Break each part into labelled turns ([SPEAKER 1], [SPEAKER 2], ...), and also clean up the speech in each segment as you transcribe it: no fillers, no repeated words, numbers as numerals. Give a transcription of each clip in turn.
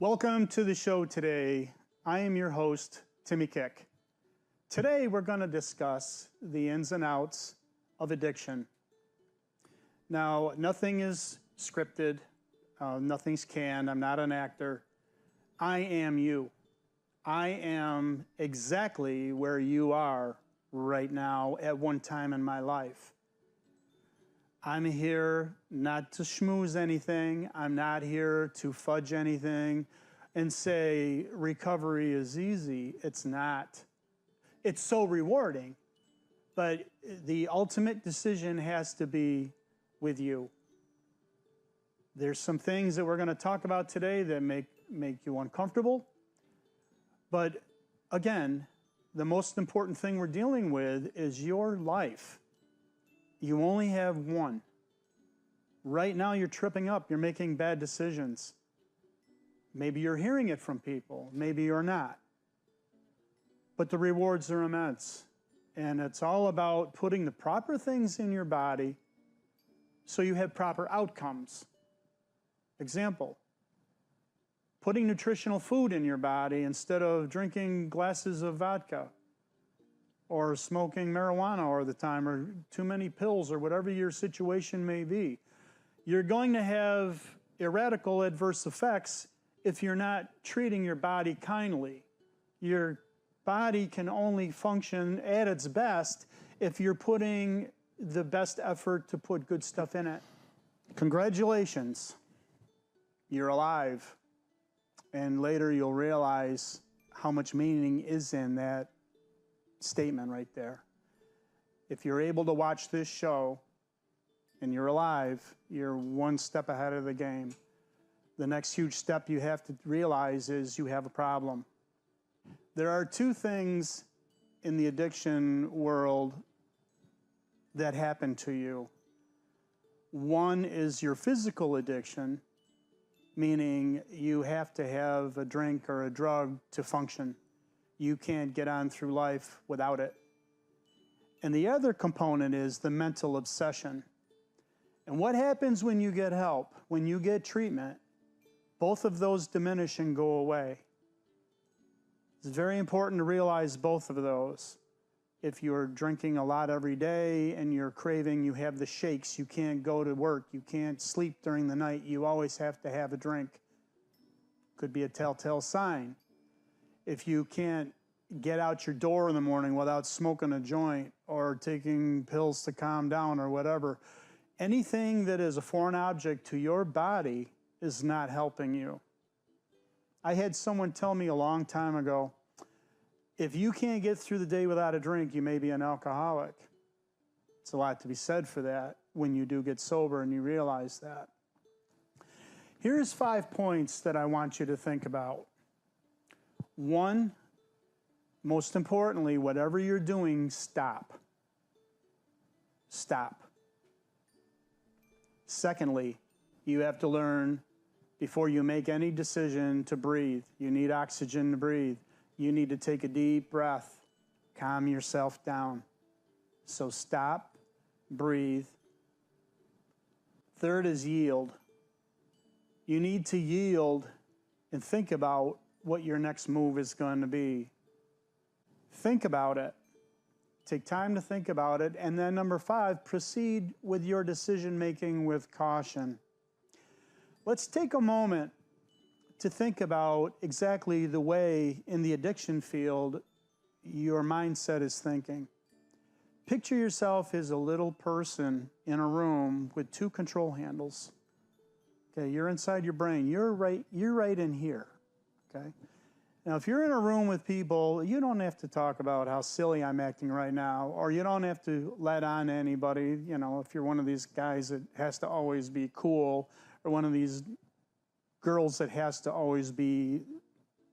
[SPEAKER 1] Welcome to the show today. I am your host, Timmy Kick. Today we're going to discuss the ins and outs of addiction. Now, nothing is scripted, nothing's canned, I'm not an actor. I am you. I am exactly where you are right now at one time in my life. I'm here not to schmooze anything. I'm not here to fudge anything and say recovery is easy. It's not. It's so rewarding, but the ultimate decision has to be with you. There's some things that we're going to talk about today that make you uncomfortable. But again, the most important thing we're dealing with is your life. You only have one. Right now you're tripping up, you're making bad decisions. Maybe you're hearing it from people, maybe you're not. But the rewards are immense. And it's all about putting the proper things in your body so you have proper outcomes. Example, putting nutritional food in your body instead of drinking glasses of vodka, or smoking marijuana all the time, or too many pills, or whatever your situation may be. You're going to have radical adverse effects if you're not treating your body kindly. Your body can only function at its best if you're putting the best effort to put good stuff in it. Congratulations, you're alive. And later you'll realize how much meaning is in that statement right there. If you're able to watch this show and you're alive, you're one step ahead of the game. The next huge step you have to realize is you have a problem. There are two things in the addiction world that happen to you. One is your physical addiction, meaning you have to have a drink or a drug to function. You can't get on through life without it. And the other component is the mental obsession. And what happens when you get help, when you get treatment? Both of those diminish and go away. It's very important to realize both of those. If you're drinking a lot every day and you're craving, you have the shakes, you can't go to work, you can't sleep during the night, you always have to have a drink. Could be a telltale sign. If you can't get out your door in the morning without smoking a joint or taking pills to calm down or whatever, anything that is a foreign object to your body is not helping you. I had someone tell me a long time ago, if you can't get through the day without a drink, you may be an alcoholic. It's a lot to be said for that when you do get sober and you realize that. Here's 5 points that I want you to think about. One, most importantly, whatever you're doing, stop. Stop. Secondly, you have to learn before you make any decision to breathe. You need oxygen to breathe. You need to take a deep breath, calm yourself down. So stop, breathe. Third is yield. You need to yield and think about what your next move is going to be. Think about it. Take time to think about it. And then number 5, proceed with your decision making with caution. Let's take a moment to think about exactly the way in the addiction field your mindset is thinking. Picture yourself as a little person in a room with 2 control handles. Okay, you're inside your brain. You're right in here. Okay? Now, if you're in a room with people, you don't have to talk about how silly I'm acting right now, or you don't have to let on to anybody. You know, if you're one of these guys that has to always be cool, or one of these girls that has to always be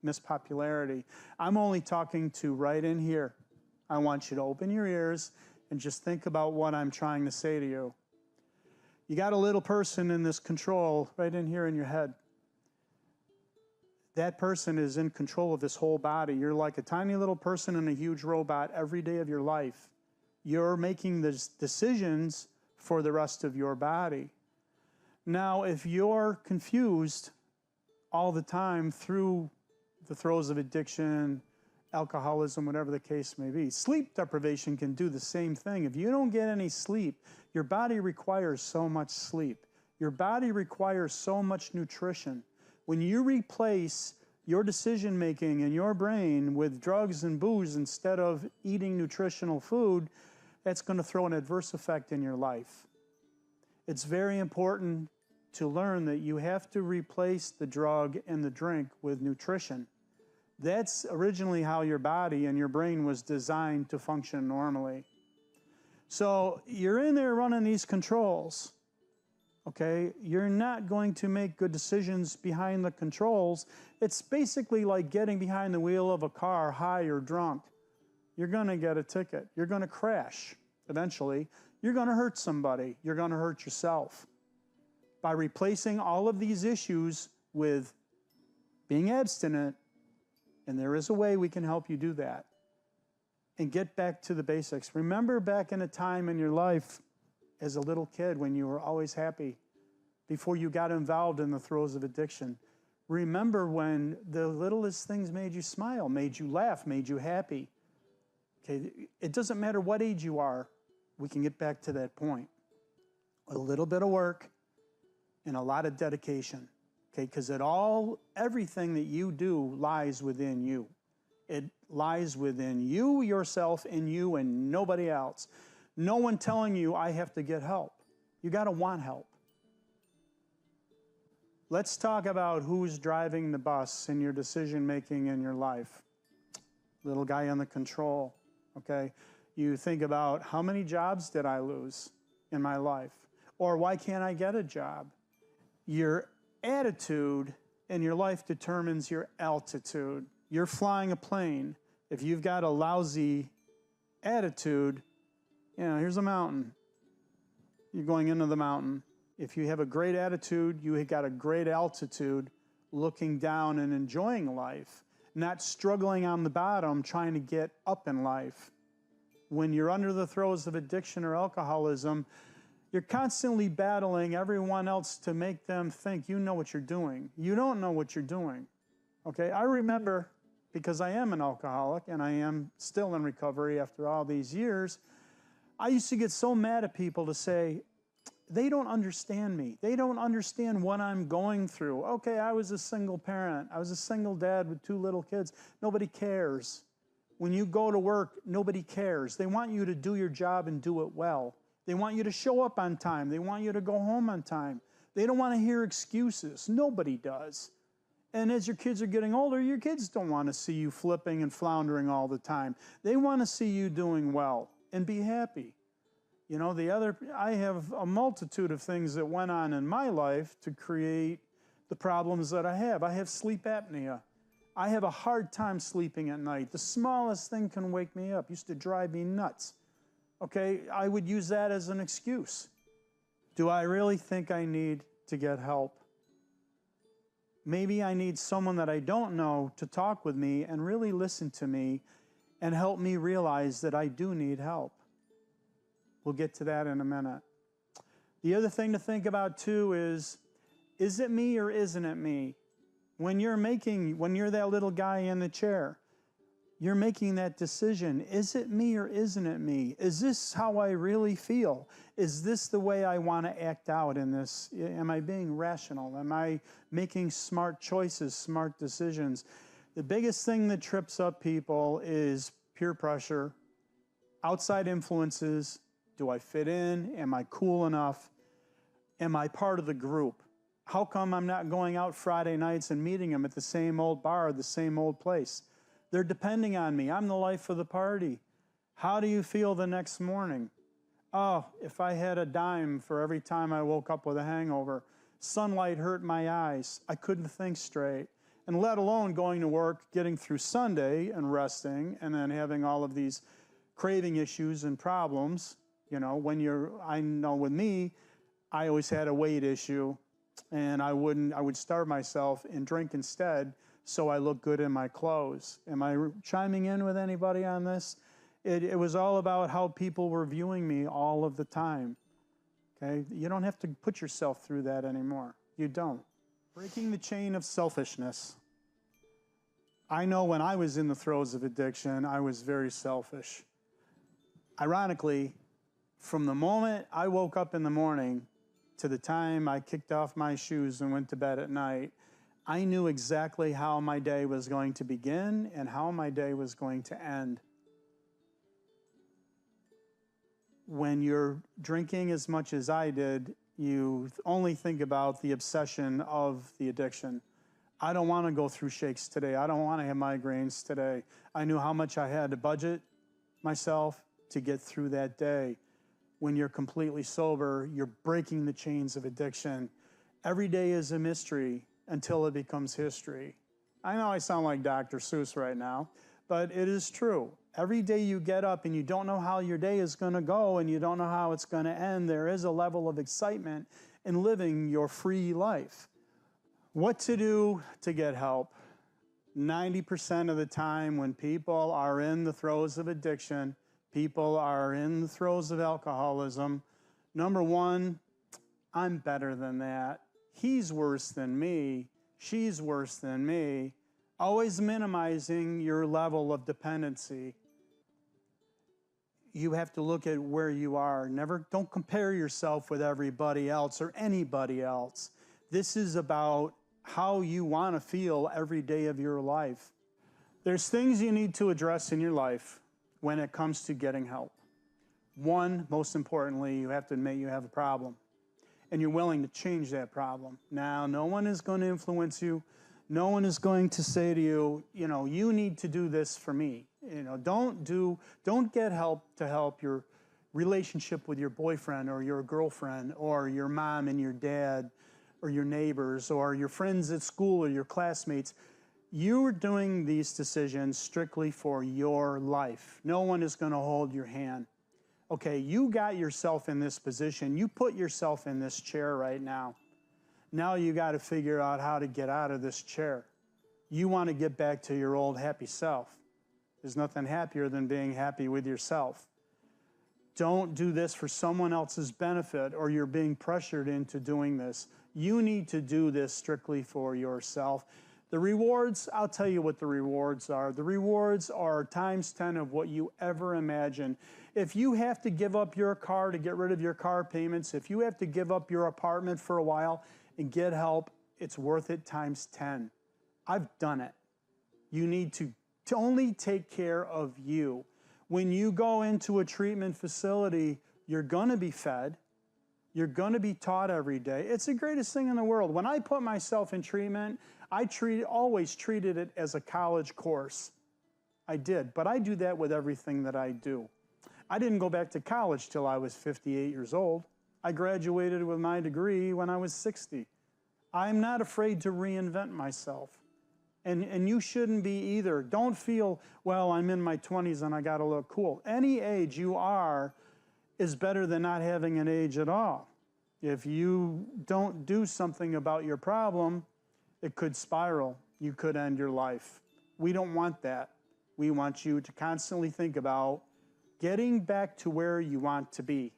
[SPEAKER 1] Miss Popularity. I'm only talking to right in here. I want you to open your ears and just think about what I'm trying to say to you. You got a little person in this control right in here in your head. That person is in control of this whole body. You're like a tiny little person in a huge robot every day of your life. You're making the decisions for the rest of your body. Now, if you're confused all the time through the throes of addiction, alcoholism, whatever the case may be. Sleep deprivation can do the same thing. If you don't get any sleep, your body requires so much sleep. Your body requires so much nutrition. When you replace your decision making in your brain with drugs and booze instead of eating nutritional food, that's going to throw an adverse effect in your life. It's very important to learn that you have to replace the drug and the drink with nutrition. That's originally how your body and your brain was designed to function normally. So you're in there running these controls, okay? You're not going to make good decisions behind the controls. It's basically like getting behind the wheel of a car high or drunk. You're gonna get a ticket. You're gonna crash eventually. You're gonna hurt somebody. You're gonna hurt yourself. By replacing all of these issues with being abstinent, and there is a way we can help you do that, and get back to the basics. Remember back in a time in your life as a little kid when you were always happy, before you got involved in the throes of addiction. Remember when the littlest things made you smile, made you laugh, made you happy. Okay, it doesn't matter what age you are, we can get back to that point. A little bit of work and a lot of dedication. Okay, because everything that you do lies within you. It lies within you, yourself, and you, and nobody else. No one telling you, I have to get help. You got to want help. Let's talk about who's driving the bus in your decision-making in your life. Little guy on the control, okay? You think about, how many jobs did I lose in my life? Or why can't I get a job? Your attitude in your life determines your altitude. You're flying a plane. If you've got a lousy attitude, here's a mountain. You're going into the mountain. If you have a great attitude, you have got a great altitude, looking down and enjoying life, not struggling on the bottom, trying to get up in life. When you're under the throes of addiction or alcoholism, you're constantly battling everyone else to make them think you know what you're doing. You don't know what you're doing. Okay, I remember, because I am an alcoholic and I am still in recovery after all these years, I used to get so mad at people to say, they don't understand me. They don't understand what I'm going through. Okay, I was a single parent. I was a single dad with 2 little kids. Nobody cares. When you go to work, nobody cares. They want you to do your job and do it well. They want you to show up on time. They want you to go home on time. They don't want to hear excuses. Nobody does. And as your kids are getting older, your kids don't want to see you flipping and floundering all the time. They want to see you doing well and be happy. I have a multitude of things that went on in my life to create the problems that I have. I have sleep apnea. I have a hard time sleeping at night. The smallest thing can wake me up. Used to drive me nuts. Okay, I would use that as an excuse. Do I really think I need to get help? Maybe I need someone that I don't know to talk with me and really listen to me and help me realize that I do need help. We'll get to that in a minute. The other thing to think about too is it me or isn't it me? When you're that little guy in the chair, you're making that decision. Is it me or isn't it me? Is this how I really feel? Is this the way I want to act out in this? Am I being rational? Am I making smart choices, smart decisions? The biggest thing that trips up people is peer pressure, outside influences. Do I fit in? Am I cool enough? Am I part of the group? How come I'm not going out Friday nights and meeting them at the same old bar, the same old place? They're depending on me. I'm the life of the party. How do you feel the next morning? Oh, if I had a dime for every time I woke up with a hangover. Sunlight hurt my eyes. I couldn't think straight. And let alone going to work, getting through Sunday and resting, and then having all of these craving issues and problems. I know with me, I always had a weight issue, and I would starve myself and drink instead, so I look good in my clothes. Am I chiming in with anybody on this? It was all about how people were viewing me all of the time. Okay? You don't have to put yourself through that anymore. You don't. Breaking the chain of selfishness. I know when I was in the throes of addiction, I was very selfish. Ironically, from the moment I woke up in the morning to the time I kicked off my shoes and went to bed at night, I knew exactly how my day was going to begin and how my day was going to end. When you're drinking as much as I did, you only think about the obsession of the addiction. I don't want to go through shakes today. I don't want to have migraines today. I knew how much I had to budget myself to get through that day. When you're completely sober, you're breaking the chains of addiction. Every day is a mystery until it becomes history. I know I sound like Dr. Seuss right now, but it is true. Every day you get up and you don't know how your day is going to go and you don't know how it's going to end, there is a level of excitement in living your free life. What to do to get help? 90% of the time when people are in the throes of addiction, people are in the throes of alcoholism, number one, I'm better than that. He's worse than me. She's worse than me. Always minimizing your level of dependency. You have to look at where you are. Don't compare yourself with everybody else or anybody else. This is about how you want to feel every day of your life. There's things you need to address in your life when it comes to getting help. One, most importantly, you have to admit you have a problem and you're willing to change that problem. Now, no one is going to influence you. No one is going to say to you, you need to do this for me. Don't get help to help your relationship with your boyfriend or your girlfriend or your mom and your dad or your neighbors or your friends at school or your classmates. You're doing these decisions strictly for your life. No one is going to hold your hand. Okay, you got yourself in this position. You put yourself in this chair right now. Now you got to figure out how to get out of this chair. You want to get back to your old happy self. There's nothing happier than being happy with yourself. Don't do this for someone else's benefit or you're being pressured into doing this. You need to do this strictly for yourself. The rewards, I'll tell you what the rewards are. The rewards are times 10 of what you ever imagine. If you have to give up your car to get rid of your car payments, if you have to give up your apartment for a while and get help, it's worth it times 10. I've done it. You need to only take care of you. When you go into a treatment facility, you're going to be fed. You're going to be taught every day. It's the greatest thing in the world. When I put myself in treatment, I always treated it as a college course. I did, but I do that with everything that I do. I didn't go back to college till I was 58 years old. I graduated with my degree when I was 60. I'm not afraid to reinvent myself. And you shouldn't be either. Don't feel, well, I'm in my 20s and I got to look cool. Any age you are is better than not having an age at all. If you don't do something about your problem, it could spiral. You could end your life. We don't want that. We want you to constantly think about getting back to where you want to be,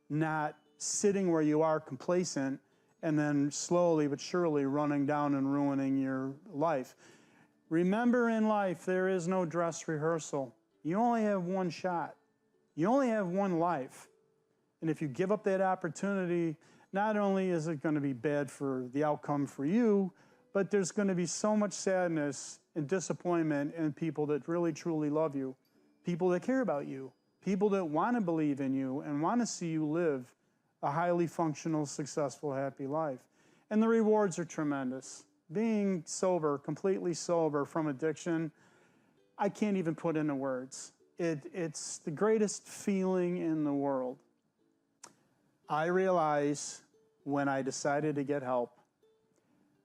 [SPEAKER 1] not sitting where you are complacent and then slowly but surely running down and ruining your life. Remember, in life, there is no dress rehearsal. You only have one shot. You only have one life. And if you give up that opportunity, not only is it going to be bad for the outcome for you, but there's going to be so much sadness and disappointment in people that really, truly love you, people that care about you, people that want to believe in you and want to see you live a highly functional, successful, happy life. And the rewards are tremendous. Being sober, completely sober from addiction, I can't even put into words. It's the greatest feeling in the world. I realized when I decided to get help,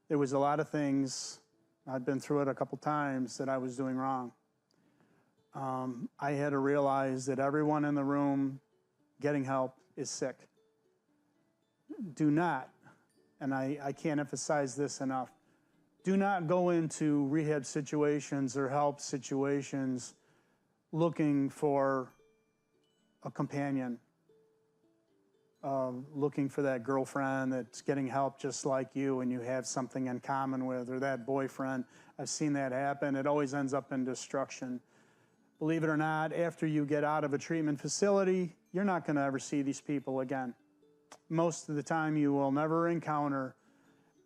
[SPEAKER 1] there was a lot of things, I've been through it a couple times, that I was doing wrong. I had to realize that everyone in the room getting help is sick. Do not, and I can't emphasize this enough, do not go into rehab situations or help situations looking for a companion, looking for that girlfriend that's getting help just like you and you have something in common with, or that boyfriend. I've seen that happen. It always ends up in destruction. Believe it or not, after you get out of a treatment facility, you're not going to ever see these people again. Most of the time you will never encounter,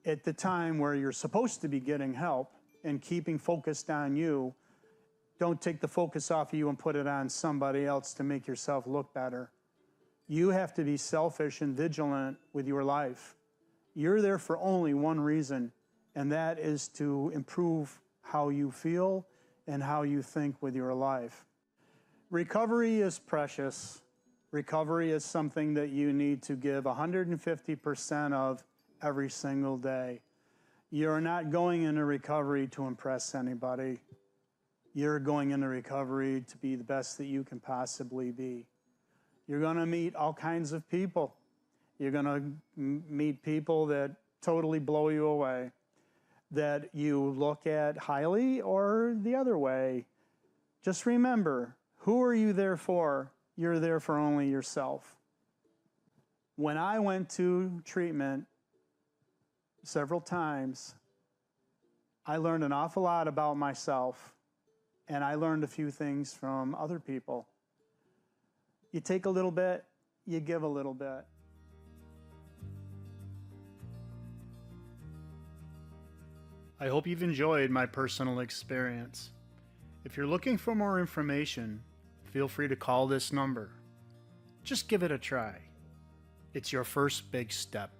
[SPEAKER 1] at the time where you're supposed to be getting help and keeping focused on you, don't take the focus off of you and put it on somebody else to make yourself look better. You have to be selfish and vigilant with your life. You're there for only one reason, and that is to improve how you feel and how you think with your life. Recovery is precious. Recovery is something that you need to give 150% of every single day. You're not going into recovery to impress anybody. You're going into recovery to be the best that you can possibly be. You're going to meet all kinds of people. You're going to meet people that totally blow you away, that you look at highly or the other way. Just remember, who are you there for? You're there for only yourself. When I went to treatment several times, I learned an awful lot about myself, and I learned a few things from other people. You take a little bit, you give a little bit. I hope you've enjoyed my personal experience. If you're looking for more information, feel free to call this number. Just give it a try. It's your first big step.